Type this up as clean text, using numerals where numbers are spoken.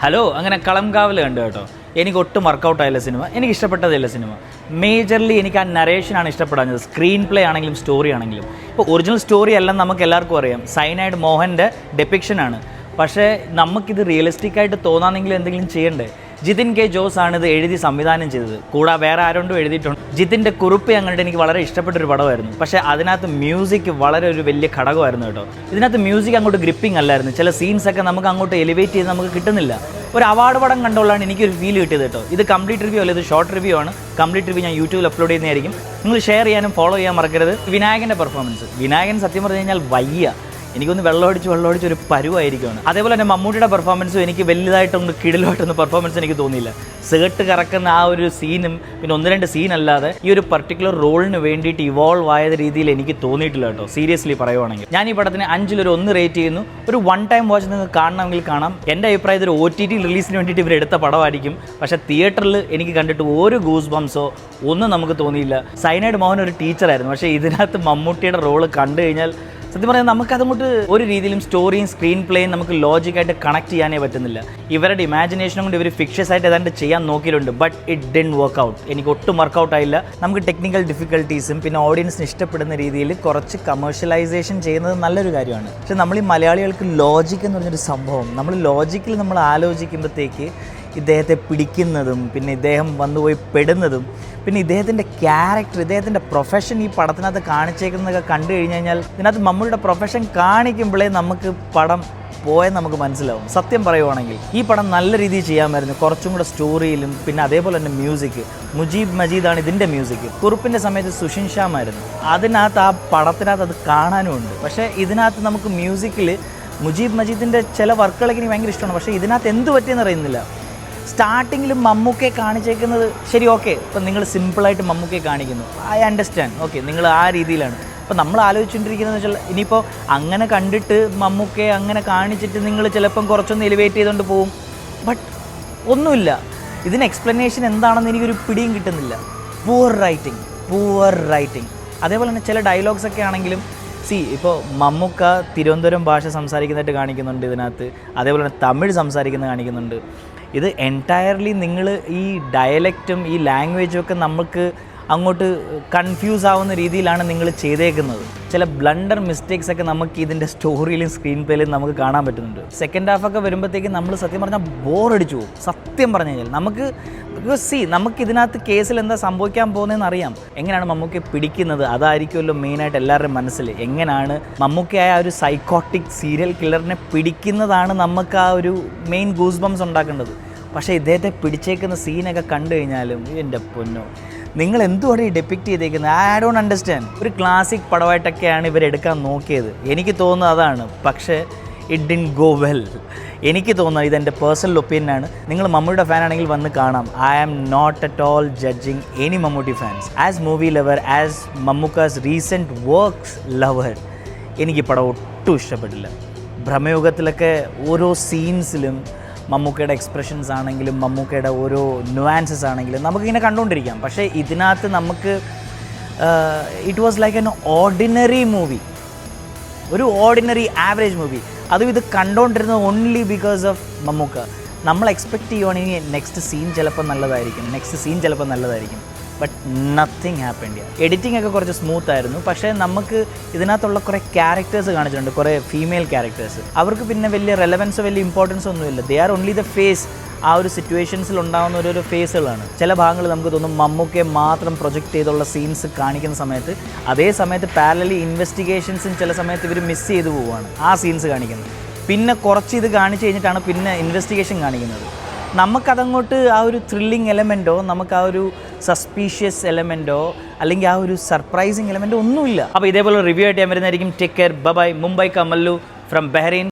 Hello അങ്ങനെ കളംകാവൽ കണ്ടു കേട്ടോ. എനിക്ക് ഒട്ടും വർക്കൗട്ടായില്ല സിനിമ, എനിക്ക് ഇഷ്ടപ്പെട്ടതില്ല സിനിമ. മേജർലി എനിക്ക് ആ നരേഷനാണ് ഇഷ്ടപ്പെടാഞ്ഞത്, സ്ക്രീൻ പ്ലേ ആണെങ്കിലും സ്റ്റോറി ആണെങ്കിലും. ഇപ്പോൾ ഒറിജിനൽ സ്റ്റോറി എല്ലാം നമുക്ക് എല്ലാവർക്കും അറിയാം, സൈനൈഡ് മോഹൻ്റെ ഡെപ്പിക്ഷനാണ്. പക്ഷേ നമുക്കിത് റിയലിസ്റ്റിക് ആയിട്ട് തോന്നാനെങ്കിലും എന്തെങ്കിലും ചെയ്യണ്ടേ? ജിതിൻ കെ ജോസ് ആണ് ഇത് എഴുതി സംവിധാനം ചെയ്തത്, കൂടാതെ വേറെ ആരോണ്ടും എഴുതിയിട്ടുണ്ട്. ജിതിൻ്റെ കുറിപ്പ് അങ്ങോട്ട് എനിക്ക് വളരെ ഇഷ്ടപ്പെട്ടൊരു പടമായിരുന്നു. പക്ഷേ അതിനകത്ത് മ്യൂസിക് വളരെ ഒരു വലിയ ഘടകമായിരുന്നു കേട്ടോ. ഇതിനകത്ത് മ്യൂസിക് അങ്ങോട്ട് ഗ്രിപ്പിംഗ് അല്ലായിരുന്നു. ചില സീൻസൊക്കെ നമുക്ക് അങ്ങോട്ട് എലിവേറ്റ് ചെയ്ത് നമുക്ക് കിട്ടുന്നില്ല. ഒരു അവാർഡ് പടം കണ്ടുകൊണ്ടാണ് എനിക്കൊരു ഫീൽ കിട്ടിയത് കേട്ടോ. ഇത് കംപ്ലീറ്റ് റിവ്യൂ അല്ല, ഇത് ഷോർട്ട് റിവ്യൂ ആണ്. കംപ്ലീറ്റ് റിവ്യൂ ഞാൻ യൂട്യൂബിൽ അപ്ലോഡ് ചെയ്യുന്നതായിരിക്കും. നിങ്ങൾ ഷെയർ ചെയ്യാനും ഫോളോ ചെയ്യാൻ മറക്കരുത്. വിനായകൻ്റെ പെർഫോമൻസ്, വിനായകൻ സത്യം പറഞ്ഞു കഴിഞ്ഞാൽ വയ്യ, എനിക്കൊന്ന് വെള്ളമടിച്ച് ഒരു പരുവായിരിക്കുമാണ്. അതേപോലെ തന്നെ മമ്മൂട്ടിയുടെ പെർഫോമൻസും എനിക്ക് വലുതായിട്ടൊന്ന് കിടിലായിട്ടൊന്ന് പെർഫോമൻസ് എനിക്ക് തോന്നിയില്ല. സേർട്ട് കറക്കുന്ന ആ ഒരു സീനും പിന്നെ ഒന്ന് രണ്ട് സീൻ അല്ലാതെ ഈ ഒരു പർട്ടിക്കുലർ റോളിന് വേണ്ടിയിട്ട് ഇവോൾവ് ആയ രീതിയിൽ എനിക്ക് തോന്നിയിട്ടില്ല കേട്ടോ. സീരിയസ്ലി പറയുവാണെങ്കിൽ ഞാൻ ഈ പടത്തിന് 5-1 റേറ്റ് ചെയ്യുന്നു. ഒരു വൺ ടൈം വാച്ച് നിങ്ങൾക്ക് കാണണമെങ്കിൽ കാണാം. എൻ്റെ അഭിപ്രായത്തിൽ OTT റിലീസിന് വേണ്ടിയിട്ട് ഇവർ എടുത്ത പടമായിരിക്കും. പക്ഷേ തിയേറ്ററിൽ എനിക്ക് കണ്ടിട്ട് ഒരു ഗൂസ് ബംസോ ഒന്നും നമുക്ക് തോന്നിയില്ല. സൈനൈഡ് മോഹൻ ഒരു ടീച്ചറായിരുന്നു, പക്ഷേ ഇതിനകത്ത് മമ്മൂട്ടിയുടെ റോള് കണ്ടു കഴിഞ്ഞാൽ സത്യം പറയാൻ നമുക്കതങ്ങോട്ട് ഒരു രീതിയിലും സ്റ്റോറിയും സ്ക്രീൻ പ്ലേയും നമുക്ക് ലോജിക്കായിട്ട് കണക്ട് ചെയ്യാനേ പറ്റുന്നില്ല. ഇവരുടെ ഇമാജിനേഷനും കൊണ്ട് ഇവർ ഫിക്ഷസ് ആയിട്ട് ഏതാണ്ട് ചെയ്യാൻ നോക്കിയിട്ടുണ്ട്, but it didn't work out. എനിക്ക് ഒട്ടും വർക്കൗട്ട് ആയില്ല. നമുക്ക് ടെക്നിക്കൽ ഡിഫിക്കൽട്ടീസും പിന്നെ ഓഡിയൻസിന് ഇഷ്ടപ്പെടുന്ന രീതിയിൽ കുറച്ച് കമേഴ്ഷ്യലൈസേഷൻ ചെയ്യുന്നത് നല്ലൊരു കാര്യമാണ്. പക്ഷെ നമ്മൾ ഈ മലയാളികൾക്ക് ലോജിക് എന്ന് പറഞ്ഞൊരു സംഭവം, നമ്മൾ ലോജിക്കിൽ നമ്മൾ ആലോചിക്കുമ്പോഴത്തേക്ക് ഇദ്ദേഹത്തെ പിടിക്കുന്നതും പിന്നെ ഇദ്ദേഹം വന്നുപോയി പെടുന്നതും പിന്നെ ഇദ്ദേഹത്തിൻ്റെ ക്യാരക്ടർ, ഇദ്ദേഹത്തിൻ്റെ പ്രൊഫഷൻ ഈ പടത്തിനകത്ത് കാണിച്ചേക്കുന്നതൊക്കെ കണ്ടു കഴിഞ്ഞ് കഴിഞ്ഞാൽ ഇതിനകത്ത് മമ്മൂട്ടിയുടെ പ്രൊഫഷൻ കാണിക്കുമ്പോഴേ നമുക്ക് പടം പോയാൽ നമുക്ക് മനസ്സിലാവും. സത്യം പറയുവാണെങ്കിൽ ഈ പടം നല്ല രീതിയിൽ ചെയ്യാമായിരുന്നു, കുറച്ചും കൂടെ സ്റ്റോറിയിലും പിന്നെ അതേപോലെ തന്നെ മ്യൂസിക്. മുജീബ് മജീദാണ് ഇതിൻ്റെ മ്യൂസിക്. കുറുപ്പിൻ്റെ സമയത്ത് സുഷിൻ ശ്യാമായിരുന്നു. അതിനകത്ത് ആ പടത്തിനകത്ത് അത് കാണാനും ഉണ്ട്. പക്ഷേ ഇതിനകത്ത് നമുക്ക് മ്യൂസിക്കിൽ മുജീബ് മജീദിൻ്റെ ചില വർക്കുകളൊക്കെ എനിക്ക് ഭയങ്കര ഇഷ്ടമാണ്. പക്ഷേ ഇതിനകത്ത് എന്ത് പറ്റിയെന്ന് അറിയുന്നില്ല. സ്റ്റാർട്ടിങ്ങിൽ മമ്മൂക്കയെ കാണിച്ചേക്കുന്നത് ശരി, ഓക്കെ, ഇപ്പം നിങ്ങൾ സിമ്പിളായിട്ട് മമ്മൂക്കയെ കാണിക്കുന്നു, ഐ അണ്ടർസ്റ്റാൻഡ്, ഓക്കെ, നിങ്ങൾ ആ രീതിയിലാണ്. അപ്പോൾ നമ്മൾ ആലോചിച്ചുകൊണ്ടിരിക്കുന്നത് വെച്ചാൽ ഇനിയിപ്പോൾ അങ്ങനെ കണ്ടിട്ട് മമ്മൂക്കയെ അങ്ങനെ കാണിച്ചിട്ട് നിങ്ങൾ ചിലപ്പം കുറച്ചൊന്ന് എലിവേറ്റ് ചെയ്തുകൊണ്ട് പോവും. ബട്ട് ഒന്നുമില്ല, ഇതിന് എക്സ്പ്ലനേഷൻ എന്താണെന്ന് എനിക്കൊരു പിടിയും കിട്ടുന്നില്ല. Poor writing. അതേപോലെ തന്നെ ചില ഡയലോഗ്സൊക്കെ ആണെങ്കിലും ഇപ്പോൾ മമ്മൂക്ക തിരുവനന്തപുരം ഭാഷ സംസാരിക്കുന്നതായിട്ട് കാണിക്കുന്നുണ്ട് ഇതിനകത്ത്, അതേപോലെ തന്നെ തമിഴ് സംസാരിക്കുന്നത് കാണിക്കുന്നുണ്ട്. ഇത് എൻറ്റയർലി നിങ്ങൾ ഈ ഡയലക്റ്റും ഈ ലാംഗ്വേജും ഒക്കെ നമുക്ക് അങ്ങോട്ട് കൺഫ്യൂസ് ആവുന്ന രീതിയിലാണ് നിങ്ങൾ ചെയ്തേക്കുന്നത്. ചില ബ്ലണ്ടർ മിസ്റ്റേക്സ് ഒക്കെ നമുക്ക് ഇതിൻ്റെ സ്റ്റോറിയിലും സ്ക്രീൻ പ്ലേയിലും നമുക്ക് കാണാൻ പറ്റുന്നുണ്ട്. സെക്കൻഡ് ഹാഫൊക്കെ വരുമ്പോഴത്തേക്കും നമ്മൾ സത്യം പറഞ്ഞാൽ ബോറടിച്ചു പോകും. സത്യം പറഞ്ഞു കഴിഞ്ഞാൽ നമുക്ക് ഇതിനകത്ത് കേസിൽ എന്താ സംഭവിക്കാൻ പോകുന്നതെന്ന് അറിയാം. എങ്ങനെയാണ് മമ്മൂക്കയെ പിടിക്കുന്നത്, അതായിരിക്കുമല്ലോ മെയിനായിട്ട് എല്ലാവരുടെയും മനസ്സിൽ. എങ്ങനെയാണ് മമ്മൂക്കയായ ഒരു സൈക്കോട്ടിക് സീരിയൽ കില്ലറിനെ പിടിക്കുന്നതാണ് നമുക്ക് ആ ഒരു മെയിൻ ഗൂസ് ബംസ് ഉണ്ടാക്കേണ്ടത്. പക്ഷേ ഇദ്ദേഹത്തെ പിടിച്ചേക്കുന്ന സീനൊക്കെ കണ്ടു കഴിഞ്ഞാലും എൻ്റെ പൊന്നോ, നിങ്ങൾ എന്തുവാണ് ഈ ഡെപ്പിക്റ്റ് ചെയ്തേക്കുന്നത്? I don't understand. ഒരു ക്ലാസിക് പടമായിട്ടൊക്കെയാണ് ഇവരെടുക്കാൻ നോക്കിയത്, എനിക്ക് തോന്നുന്നത് അതാണ്. പക്ഷേ ഇറ്റ് ഡിഡ്ന്റ് ഗോ വെൽ. എനിക്ക് തോന്നുന്നത്, ഇതെൻ്റെ പേഴ്സണൽ ഒപ്പീനിയനാണ്. നിങ്ങൾ മമ്മൂട്ടിയുടെ ഫാനാണെങ്കിൽ വന്ന് കാണാം. I am not at all judging any Mammootty fans. As movie lover, as Mammookka's recent works lover, എനിക്ക് പടം ഒട്ടും ഇഷ്ടപ്പെട്ടില്ല. ഭ്രമയുഗത്തിലൊക്കെ ഓരോ സീൻസിലും മമ്മൂക്കയുടെ എക്സ്പ്രഷൻസ് ആണെങ്കിലും മമ്മൂക്കയുടെ ഓരോ നുവാൻസസ് ആണെങ്കിലും നമുക്കിങ്ങനെ കണ്ടുകൊണ്ടിരിക്കാം. പക്ഷേ ഇതിനകത്ത് നമുക്ക് it was like an ordinary movie, ഒരു ഓർഡിനറി ആവറേജ് മൂവി. അതും ഇത് കണ്ടുകൊണ്ടിരുന്നത് ഓൺലി ബിക്കോസ് ഓഫ് മമ്മൂക്ക. നമ്മൾ എക്സ്പെക്റ്റ് ചെയ്യുവാണെങ്കിൽ നെക്സ്റ്റ് സീൻ ചിലപ്പോൾ നല്ലതായിരിക്കും. But nothing happened. എഡിറ്റിംഗ് ഒക്കെ കുറച്ച് സ്മൂത്ത് ആയിരുന്നു. പക്ഷേ നമുക്ക് ഇതിനകത്തുള്ള കുറേ ക്യാരക്ടേഴ്സ് കാണിച്ചിട്ടുണ്ട്, കുറേ ഫീമെയിൽ ക്യാരക്ടേഴ്സ്. അവർക്ക് പിന്നെ വലിയ റെലവൻസോ വലിയ ഇമ്പോർട്ടൻസോ ഒന്നുമില്ല. They are only the phase. ആ ഒരു സിറ്റുവേഷൻസിൽ ഉണ്ടാകുന്ന ഓരോ ഫേസുകളാണ്. ചില ഭാഗങ്ങൾ നമുക്ക് തോന്നും മമ്മൂക്കയെ മാത്രം പ്രൊജക്റ്റ് ചെയ്തുള്ള സീൻസ് കാണിക്കുന്ന സമയത്ത്, അതേ സമയത്ത് പാരലലി ഇൻവെസ്റ്റിഗേഷൻസും ചില സമയത്ത് ഇവർ മിസ് ചെയ്തു പോവുകയാണ് ആ സീൻസ് കാണിക്കുന്നത്. പിന്നെ കുറച്ച് ഇത് കാണിച്ച് കഴിഞ്ഞിട്ടാണ് പിന്നെ ഇൻവെസ്റ്റിഗേഷൻ കാണിക്കുന്നത്. നമുക്കതങ്ങോട്ട് ആ ഒരു ത്രില്ലിംഗ് എലമെൻറ്റോ നമുക്ക് ആ ഒരു സസ്പീഷ്യസ് എലമെൻറ്റോ അല്ലെങ്കിൽ ആ ഒരു സർപ്രൈസിങ് എലമെൻറ്റോ ഒന്നുമില്ല. അപ്പോൾ ഇതേപോലെ റിവ്യൂ ആയിട്ട് ഞാൻ വരുന്നതായിരിക്കും. Take care, by. മുംബൈ ക മല്ലു ഫ്രം ബഹ്റൈൻ.